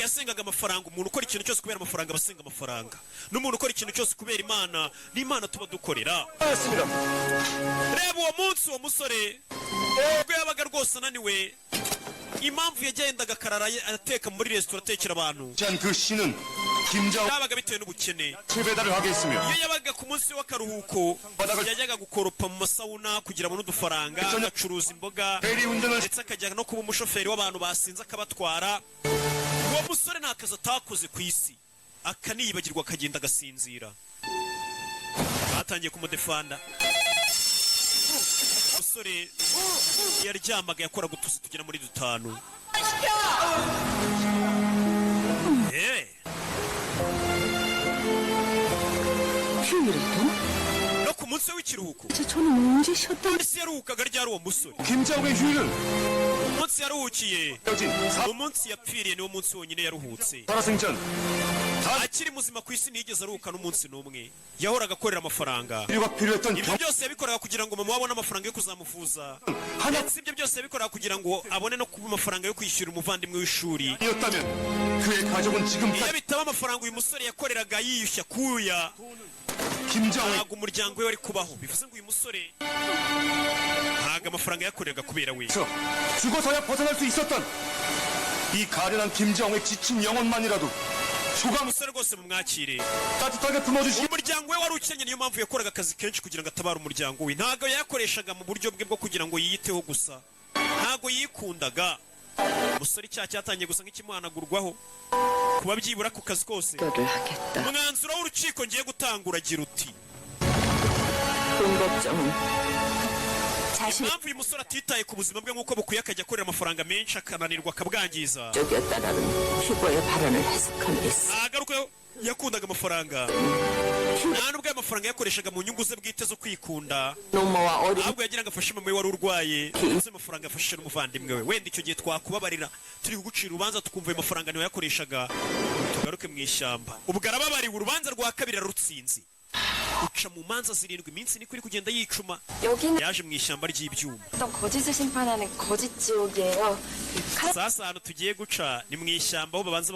yasengaga amafaranga. Umuntu ukora ikintu cyose kubera amafaranga abasenga amafaranga, n'umuntu ukora ikintu cyose kubera Imana n'Imana tuba dukorera. Reba uwo munsi uwo musore ubwo yabaga rwose ananiwe, impamvu yagendaga akarara ateka muri resitora atekera abantu yabaga bitewe n'ubukene. Iyo yabaga ku munsi w'akaruhuko yajyaga gukoropa mu masawuna kugira abone udufaranga, agacuruza imboga ndetse akajya no kuba umushoferi w'abantu basinze akabatwara. Uwo musore nta kazi atakoze ku isi, akaniyibagirwa akagenda agasinzira. Batangiye kumudefanda. Umusore yaryamaga yakoraga utuzi tugera muri 5. No ku munsi w'ikiruhuko ese yaruhukaga ryari uwo musore? Umunsi yaruhukiye, umunsi yapfiriye niwo munsi wonyine yaruhutse. Akiri muzima ku isi ntiyigeze aruhuka n'umunsi n'umwe, yahoraga akorera amafaranga. Ibyo byose yabikoraga kugira ngo mama abone amafaranga yo kuzamuvuza, ndetse ibyo byose yabikoraga kugira ngo abone no kuba amafaranga yo kwishyura umuvandimwe w'ishuri. Iyo bitaba amafaranga uyu musore yakoreraga yiyushya kuya, ntabwo umuryango we wari kubaho. Bivuze ngo uyu musore ntabwo amafaranga yakoreraga kubera we. 죽어서야 벗어날 수 있었던 이 가련한 김정의 지친 영혼만이라도 umusore rwose mumwakire. 따뜻하게 품어주시. umuryango we wari ukennye, niyo mpamvu yakoraga akazi kenshi kugira ngo atabare umuryango we. Ntabwo yakoreshaga mu buryo bwe bwo kugira ngo yiyiteho gusa, ntabwo yikundaga. Umusore icyaha cyatangiye gusa nk'ikimuhanagurwaho kuba byibura ku kazi kose. Umwanzuro w'urukiko ngiye gutanga uragira uti impamvu uyu musore atitaye ku buzima bwe nk'uko bukwiye akajya akorera amafaranga menshi akananirwa akabwangiza. Agaruka yakundaga amafaranga, nta nubwo ayo mafaranga yakoreshaga mu nyungu ze bwite zo kwikunda, ahubwo yagiraga afashe mama we wari urwaye, ndetse amafaranga yafashije n'umuvandimwe we. Wenda icyo gihe twakubabarira turi kugucira urubanza tukumva ayo mafaranga niwe yakoreshaga, tugaruke mu ishyamba. Ubwo arababariwe, urubanza rwa kabiri ararutsinze. uca mu manza zirindwi iminsi niko iri kugenda yicuma. yaje mu ishyamba ry'ibyuma. Sasa hano tugiye guca ni mu ishyamba aho babanza